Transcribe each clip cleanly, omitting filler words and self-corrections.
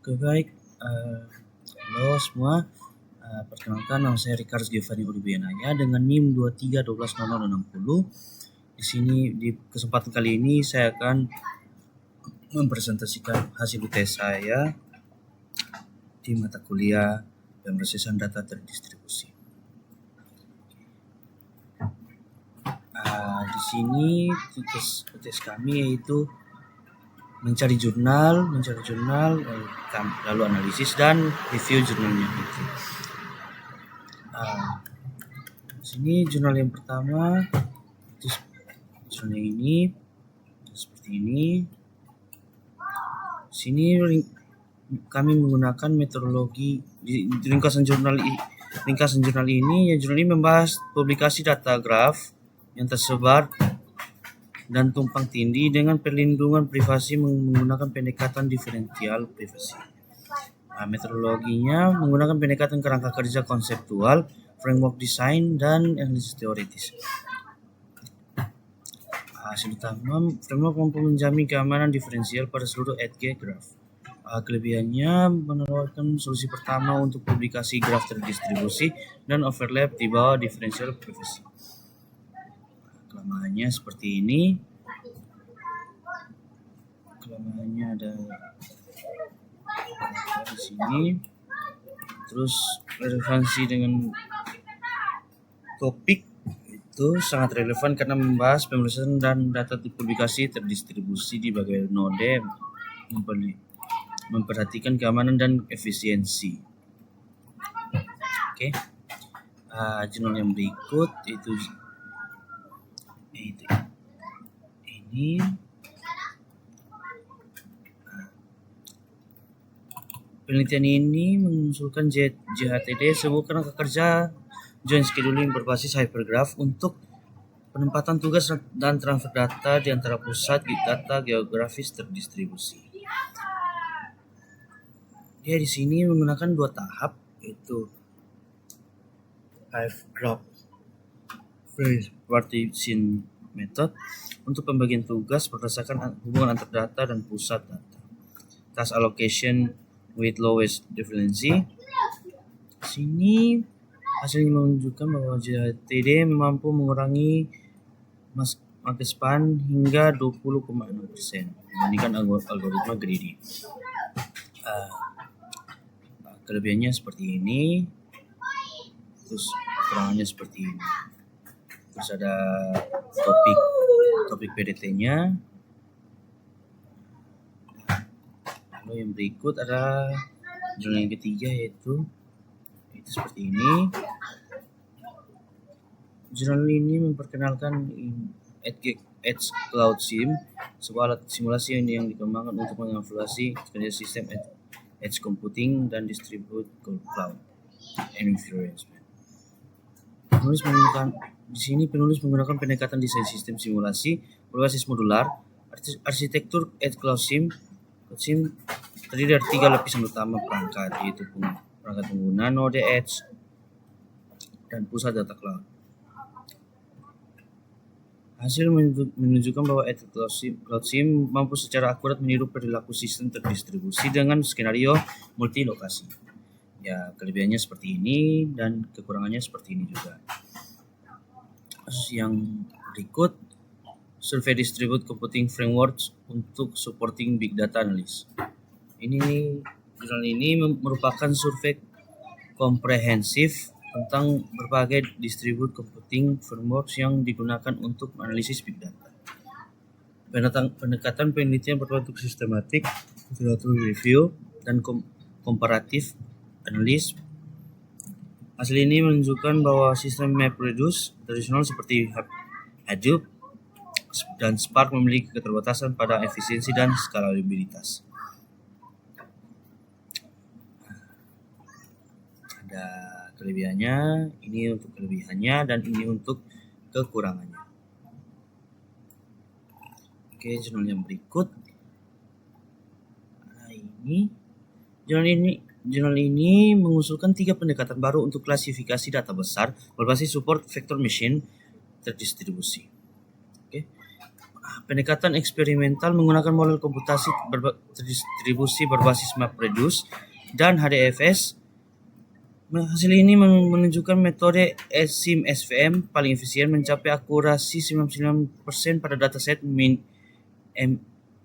Oke baik, halo semua, perkenalkan nama saya Ricardo Giovanni Udibianaya dengan NIM 23120060. Di sini di kesempatan kali ini saya akan mempresentasikan hasil UTS saya di mata kuliah pemrosesan data terdistribusi. Di sini UTS kami yaitu mencari jurnal, lalu analisis dan review jurnalnya. Di sini jurnal yang pertama itu jurnal ini seperti ini. Di sini kami menggunakan metodologi di ringkasan jurnal ini. Jurnal ini membahas publikasi data graf yang tersebar dan tumpang tindih dengan perlindungan privasi menggunakan pendekatan diferensial privasi. Metodologinya menggunakan pendekatan kerangka kerja konseptual, framework design, dan analisis teoritis. Hasil utama, framework mampu menjamin keamanan diferensial pada seluruh EDG graph. Kelebihannya menawarkan solusi pertama untuk publikasi graf terdistribusi dan overlap di bawah diferensial privasi. Kelemahannya seperti ini. Kelemahannya ada di sini. Terus relevansi dengan topik itu sangat relevan karena membahas pemrosesan dan data publikasi terdistribusi di berbagai node, memperhatikan keamanan dan efisiensi. Oke. Jurnal yang berikut itu ini. Penelitian ini mengusulkan JHTD sebuah kerangka kerja joint scheduling berbasis hypergraph untuk penempatan tugas dan transfer data di antara pusat data geografis terdistribusi. Dia di sini menggunakan 2 tahap, yaitu hypergraph partition method untuk pembagian tugas berdasarkan hubungan antar data dan pusat data. Task allocation with lowest difference. Sini hasilnya menunjukkan bahwa JHTD mampu mengurangi market span hingga 20,6% dibandingkan algoritma greedy. Kelebihannya seperti ini, terus kekurangannya seperti ini. Terus ada topik PDT-nya. Lalu yang berikut ada jurnal yang ketiga yaitu seperti ini. Jurnal ini memperkenalkan Edge Cloud Sim, sebuah alat simulasi yang dikembangkan untuk mengevaluasi kerja sistem edge computing dan distributed cloud environment. Penulis menggunakan pendekatan desain sistem simulasi berbasis modular. Arsitektur Edge Cloud Sim terdiri dari 3 lapisan utama perangkat, yaitu perangkat pengguna, node edge, dan pusat data cloud. Hasil menunjukkan bahwa Edge Cloud Sim mampu secara akurat meniru perilaku sistem terdistribusi dengan skenario multi-lokasi. Ya, kelebihannya seperti ini dan kekurangannya seperti ini juga. Yang berikut, Survey Distributed Computing Frameworks untuk supporting big data analysis. Jurnal ini merupakan survei komprehensif tentang berbagai distributed computing frameworks yang digunakan untuk menganalisis big data. Pendekatan penelitian berbentuk sistematik, literature review, dan komparatif analis. Hasil ini menunjukkan bahwa sistem MapReduce tradisional seperti Hadoop dan Spark memiliki keterbatasan pada efisiensi dan skalabilitas. Ada kelebihannya, ini untuk kelebihannya dan ini untuk kekurangannya. Oke, jurnal yang berikut. Jurnal ini mengusulkan 3 pendekatan baru untuk klasifikasi data besar berbasis support vector machine terdistribusi. Oke. Pendekatan eksperimental menggunakan model komputasi distribusi berbasis MapReduce dan HDFS. Hasil ini menunjukkan metode SIM-SVM paling efisien mencapai akurasi 99% pada dataset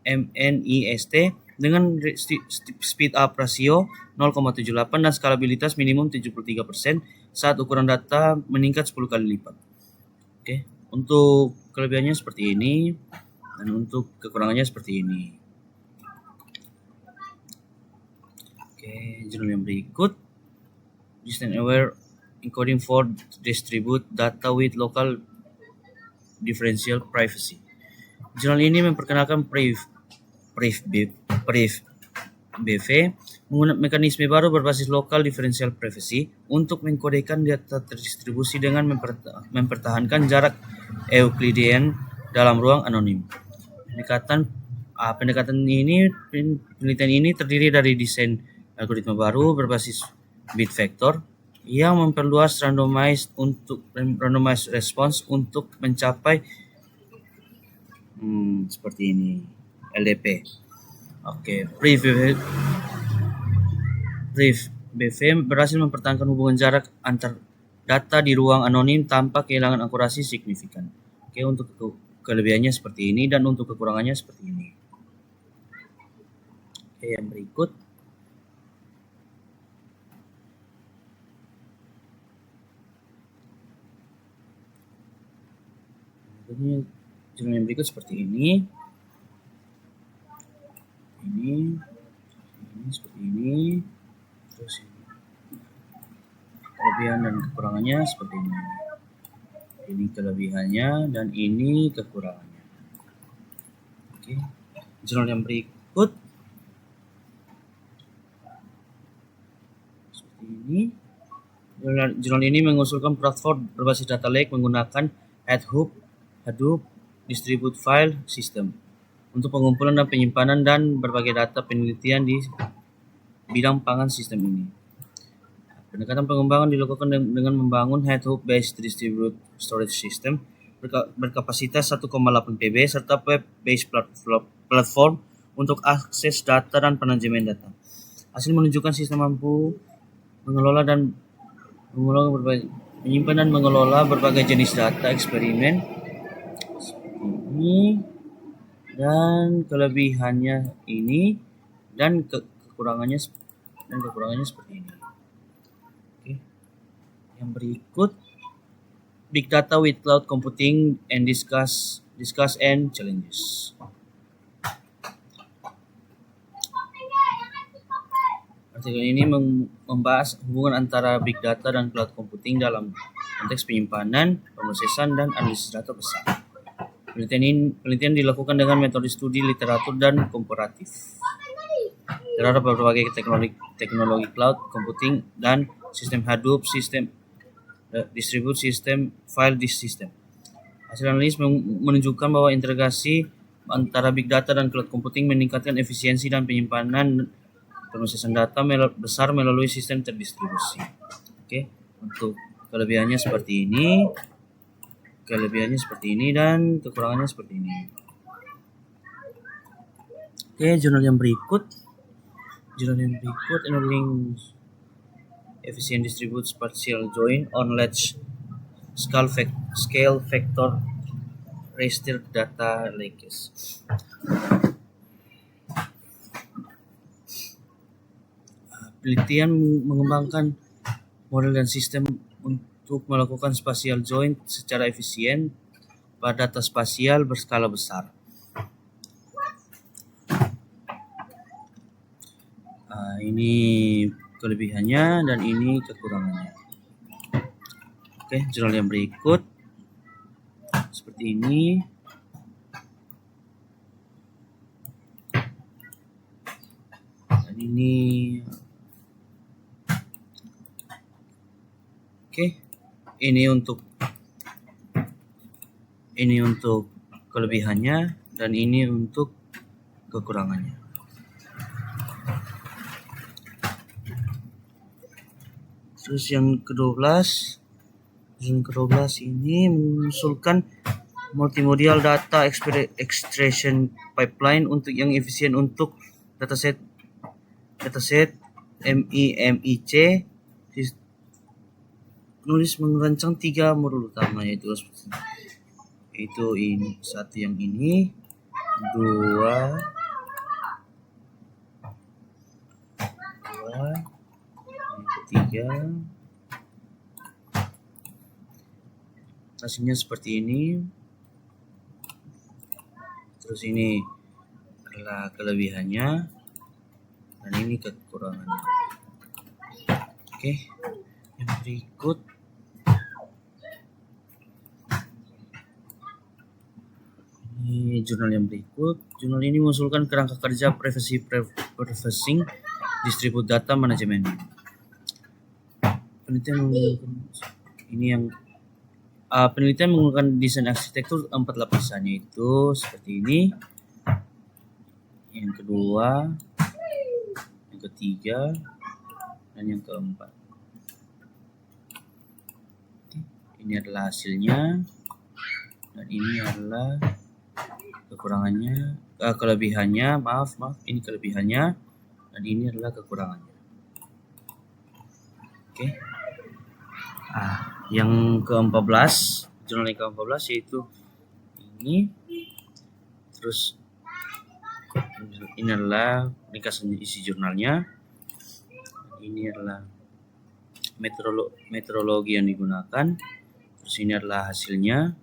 MNIST dengan speed up rasio 0,78 dan skalabilitas minimum 73% saat ukuran data meningkat 10 kali lipat. Oke, untuk kelebihannya seperti ini dan untuk kekurangannya seperti ini. Oke, jurnal yang berikut. Distance aware encoding for distribute data with local differential privacy. Jurnal ini memperkenalkan BV menggunakan mekanisme baru berbasis local differential privacy untuk mengkodekan data terdistribusi dengan mempertahankan jarak Euclidean dalam ruang anonim. Penelitian ini terdiri dari desain algoritma baru berbasis bit vector yang memperluas randomized response untuk mencapai seperti ini, LDP. Oke, BV berhasil mempertahankan hubungan jarak antar data di ruang anonim tanpa kehilangan akurasi signifikan. Oke, untuk kelebihannya seperti ini dan untuk kekurangannya seperti ini. Oke, yang berikut. Jurnal yang berikut seperti ini. Ini seperti ini. Terus ini. Kelebihan dan kekurangannya seperti ini. Ini kelebihannya dan ini kekurangannya. Oke. Jurnal yang berikut seperti ini. Jurnal ini mengusulkan platform berbasis data lake menggunakan Hadoop Distributed File System untuk pengumpulan dan penyimpanan dan berbagai data penelitian di bidang pangan sistem ini. Pendekatan pengembangan dilakukan dengan membangun Hadoop-based Distributed Storage System berkapasitas 1,8 PB serta web-based platform untuk akses data dan penajaman data. Hasil menunjukkan sistem mampu menyimpan dan mengelola berbagai jenis data eksperimen ini, dan kelebihannya ini dan kekurangannya seperti ini. Oke. Yang berikut, big data with cloud computing and discuss and challenges. Artikel ini membahas hubungan antara big data dan cloud computing dalam konteks penyimpanan, pemrosesan, dan analisis data besar. Penelitian dilakukan dengan metode studi literatur dan komparatif terhadap berbagai teknologi cloud computing dan sistem Hadoop, sistem distribute system, file disk system. Hasil analisis menunjukkan bahwa integrasi antara big data dan cloud computing meningkatkan efisiensi dan penyimpanan pemrosesan data besar melalui sistem terdistribusi. Oke, untuk kelebihannya seperti ini. Dan kekurangannya seperti ini. Oke, jurnal yang berikut enabling efficient distributed spatial join on large scale vector raster data lakes. Penelitian mengembangkan model dan sistem untuk melakukan spatial join secara efisien pada data spasial berskala besar. Ini kelebihannya dan ini kekurangannya. Oke, jurnal yang berikut seperti ini. Dan ini ini untuk kelebihannya dan ini untuk kekurangannya. Terus yang ke-12 ini mengusulkan multimodal data extraction pipeline untuk yang efisien untuk dataset MIMIC. Penulis merancang 3 modul utama, yaitu ini satu, yang ini, 2, yang ketiga. Hasilnya seperti ini. Terus ini adalah kelebihannya dan ini kekurangannya. Oke, yang berikut ini jurnal yang berikut. Jurnal ini mengusulkan kerangka kerja processing distribute data manajemen. Penelitian menggunakan desain arsitektur 4 lapisan, yaitu seperti ini, yang kedua, yang ketiga, dan yang keempat. Ini adalah hasilnya, dan ini adalah kekurangannya, kelebihannya. Maaf, ini kelebihannya, dan ini adalah kekurangannya. Oke. Yang ke-14, jurnal yang ke-14 yaitu ini. Terus ini adalah ringkasan isi jurnalnya. Ini adalah metodologi yang digunakan. Terus ini adalah hasilnya.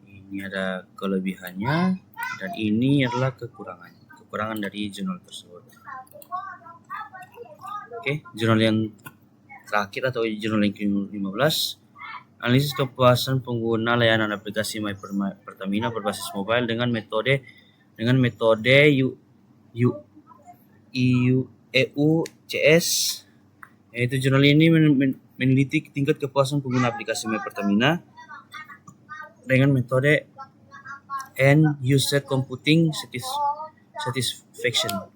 Ini ada kelebihannya, dan ini adalah kekurangan dari jurnal tersebut. Oke, jurnal yang terakhir atau jurnal yang ke-15, analisis kepuasan pengguna layanan aplikasi My Pertamina berbasis mobile dengan metode EUCS. Yaitu jurnal ini meneliti tingkat kepuasan pengguna aplikasi My Pertamina dengan metode End User Computing Satisfaction.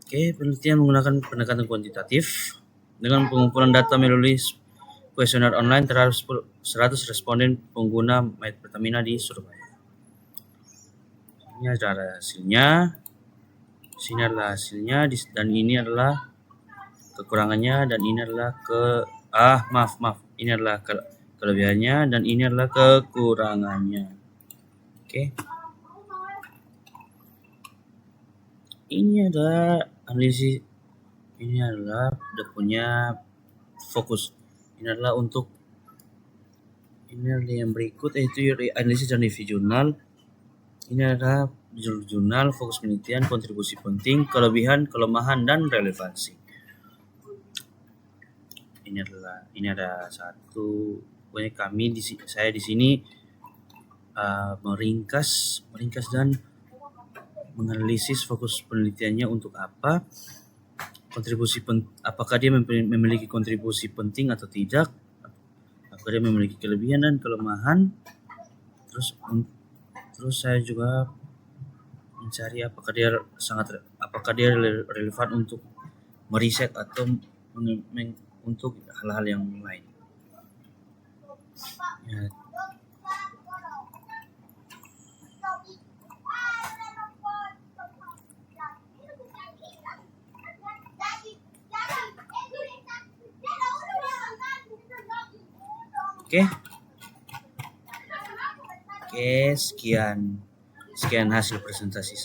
Oke, penelitian menggunakan pendekatan kuantitatif dengan pengumpulan data melalui kuesioner online terhadap 100 responden pengguna My Pertamina di Surabaya. Ini adalah hasilnya. Sini adalah hasilnya, dan ini adalah kekurangannya, dan ini adalah ini adalah kelebihannya, dan ini adalah kekurangannya. Oke. Ini adalah analisis. Ini adalah udah punya fokus. Ini adalah yang berikut, yaitu analisis dan review jurnal. Ini adalah jurnal, fokus penelitian, kontribusi penting, kelebihan, kelemahan, dan relevansi. Ini ada satu. Pokoknya saya di sini meringkas dan menganalisis fokus penelitiannya untuk apa. Apakah dia memiliki kontribusi penting atau tidak, apakah dia memiliki kelebihan dan kelemahan. Terus saya juga mencari apakah dia relevan untuk meriset atau untuk hal-hal yang lain. Ya. Oke, sekian hasil presentasi.